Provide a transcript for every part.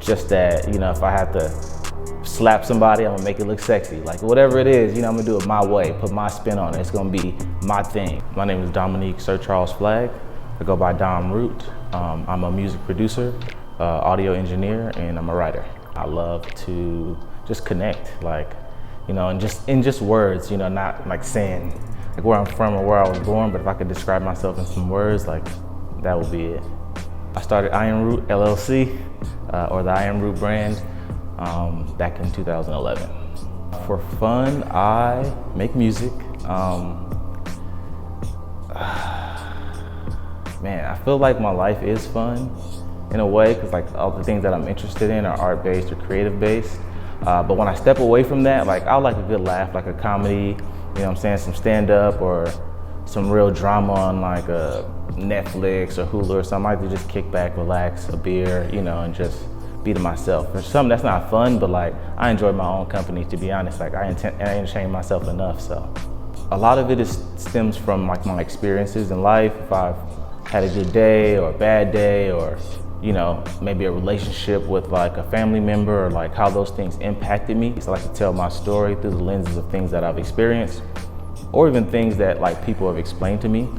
just that, if I have to slap somebody, I'm gonna make it look sexy. Like whatever it is, I'm gonna do it my way, put my spin on it. It's gonna be my thing. My name is Dominique Sir Charles Flagg. I go by Dom Root. I'm a music producer, audio engineer, and I'm a writer. I love to just connect, in just words, not like saying like where I'm from or where I was born, but if I could describe myself in some words, that would be it. I started I Am Root LLC, or the I Am Root brand, back in 2011. For fun, I make music. Man, I feel like my life is fun in a way, because all the things that I'm interested in are art-based or creative-based. But when I step away from that, I like a good laugh, like a comedy, some stand-up or some real drama on Netflix or Hulu or something. I like to just kick back, relax, a beer, and just be to myself. There's something that's not fun, but I enjoy my own company, to be honest. I entertain myself enough, so. A lot of it stems from my experiences in life. If I've had a good day or a bad day, or maybe a relationship with a family member, or how those things impacted me. So I like to tell my story through the lenses of things that I've experienced, or even things that people have explained to me.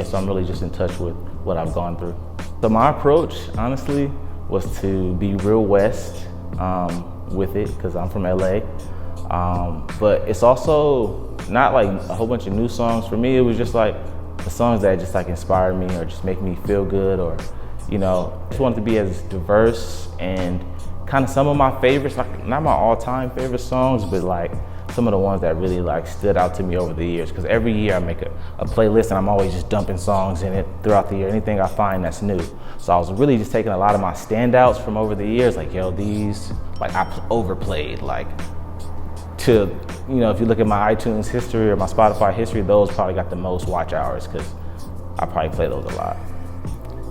So I'm really just in touch with what I've gone through. So my approach, honestly, was to be real West with it, because I'm from LA. But it's also not a whole bunch of new songs. For me, it was just the songs that just inspired me or just make me feel good, or I just wanted to be as diverse, and kind of some of my favorites, not my all-time favorite songs, but some of the ones that really stood out to me over the years. Because every year I make a playlist, and I'm always just dumping songs in it throughout the year, anything I find that's new. So I was really just taking a lot of my standouts from over the years, these, I overplayed, to, if you look at my iTunes history or my Spotify history, those probably got the most watch hours, because I probably play those a lot.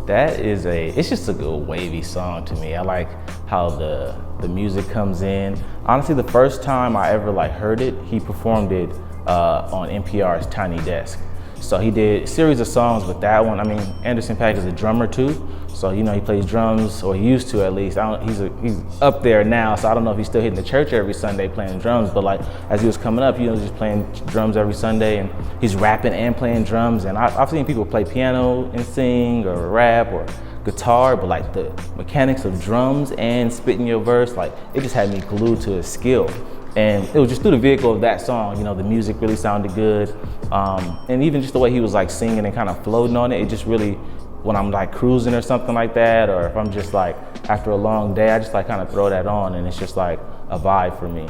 That is it's just a good wavy song to me. I like how the music comes in. Honestly, the first time I ever heard it, he performed it on NPR's Tiny Desk. So he did a series of songs with that one. Anderson .Paak is a drummer too. So he plays drums, or he used to at least. He's up there now, so I don't know if he's still hitting the church every Sunday playing drums, but as he was coming up, he was just playing drums every Sunday, and he's rapping and playing drums. And I've seen people play piano and sing, or rap, or guitar, but the mechanics of drums and spitting your verse, it just had me glued to his skill. And it was just through the vehicle of that song, the music really sounded good. And even just the way he was singing and kind of floating on it, it just really, when I'm cruising or something like that, or if I'm just after a long day, I just kind of throw that on, and it's just a vibe for me.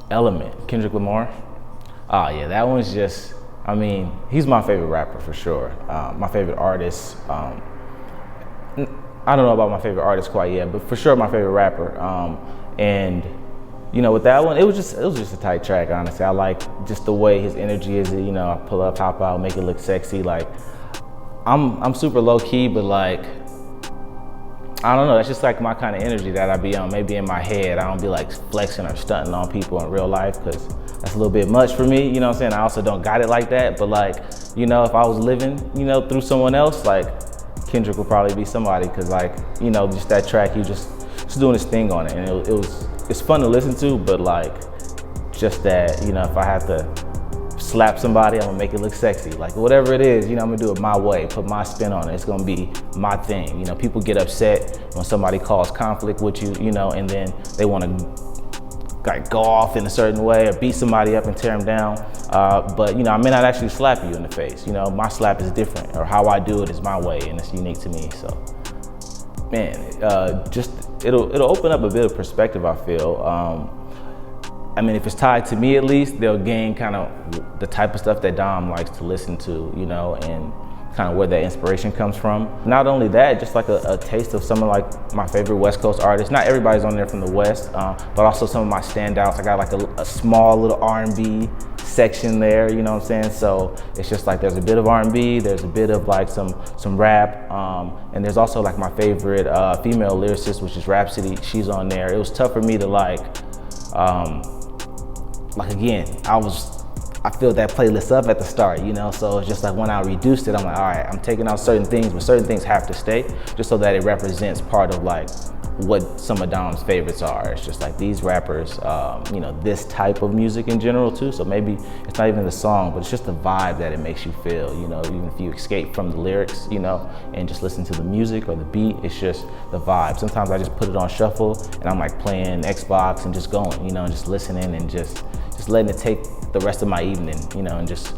Element, Kendrick Lamar. Oh yeah, that one's just, he's my favorite rapper for sure. My favorite artist. I don't know about my favorite artist quite yet, but for sure my favorite rapper. And with that one, it was just a tight track, honestly. I like just the way his energy is. I pull up, hop out, make it look sexy. I'm super low key, but I don't know. That's just my kind of energy that I be on. Maybe in my head, I don't be flexing or stunting on people in real life, because that's a little bit much for me. I also don't got it like that. But if I was living, through someone else, Kendrick would probably be somebody, because just that track, he just doing his thing on it, and it's fun to listen to, but just that, if I have to slap somebody, I'm gonna make it look sexy. Whatever it is, I'm gonna do it my way, put my spin on it. It's gonna be my thing. People get upset when somebody causes conflict with you, and then they wanna go off in a certain way or beat somebody up and tear them down. But I may not actually slap you in the face. My slap is different, or how I do it is my way, and it's unique to me. So, man, it'll open up a bit of perspective, I feel. If it's tied to me at least, they'll gain kind of the type of stuff that Dom likes to listen to, and kind of where that inspiration comes from. Not only that, just a taste of some of my favorite West Coast artists. Not everybody's on there from the West, but also some of my standouts. I got a small little R&B section there, So it's just there's a bit of R&B, there's a bit of some rap, and there's also my favorite female lyricist, which is Rhapsody. She's on there. It was tough for me to again, I was I filled that playlist up at the start, you know, so it's just like when I reduced it, I'm like, all right, I'm taking out certain things, but certain things have to stay just so that it represents part of like what some of Dom's favorites are. It's just like these rappers, you know, this type of music in general too. So maybe it's not even the song, but it's just the vibe that it makes you feel, you know, even if you escape from the lyrics, you know, and just listen to the music or the beat, it's just the vibe. Sometimes I just put it on shuffle and I'm like playing Xbox and just going, you know, and just listening and just letting it take the rest of my evening, you know, and just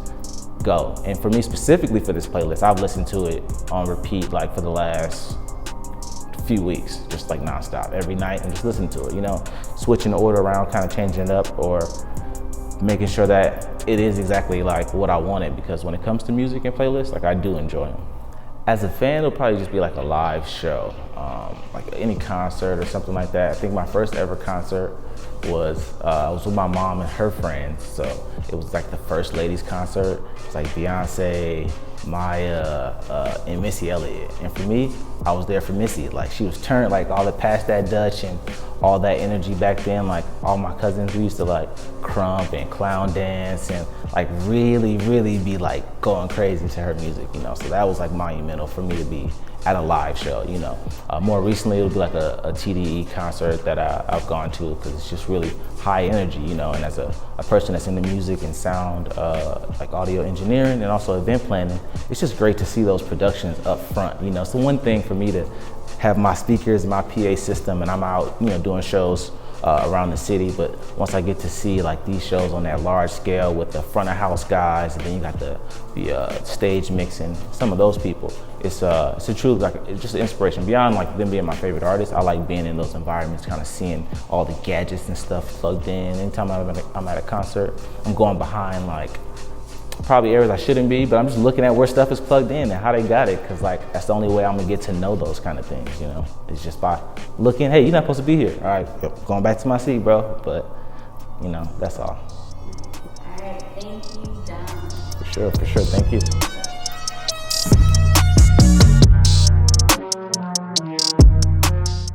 go. And for me specifically for this playlist, I've listened to it on repeat like for the last few weeks, just like nonstop, every night, and just listen to it, you know, switching the order around, kind of changing it up, or making sure that it is exactly like what I wanted, because when it comes to music and playlists, like I do enjoy them. As a fan, it'll probably just be like a live show, like any concert or something like that. I think my first ever concert was, I was with my mom and her friends, so it was like the First Ladies concert. It's like Beyonce, Maya, and Missy Elliott. And for me, I was there for Missy. Like she was turned, like all the past that Dutch and all that energy back then. Like all my cousins, we used to like crump and clown dance and like really be like going crazy to her music, you know. So that was like monumental for me to be at a live show, you know. More recently, it would be like a TDE concert that I've gone to, because it's just really high energy, you know. And as a person that's into music and sound, like audio engineering and also event planning, it's just great to see those productions up front, you know. So one thing for me to have my speakers, my PA system, and I'm out, you know, doing shows around the city, but once I get to see like these shows on that large scale with the front of house guys, and then you got the stage mixing, some of those people, it's a true, like, it's just an inspiration. Beyond like them being my favorite artists, I like being in those environments, kind of seeing all the gadgets and stuff plugged in. Anytime I'm at a concert, I'm going behind like probably areas I shouldn't be, but I'm just looking at where stuff is plugged in and how they got it, because like that's the only way I'm gonna get to know those kind of things, you know. It's just by looking, hey, you're not supposed to be here. All right, yep, going back to my seat, bro. But you know, that's all. All right, thank you, Dom. For sure, thank you.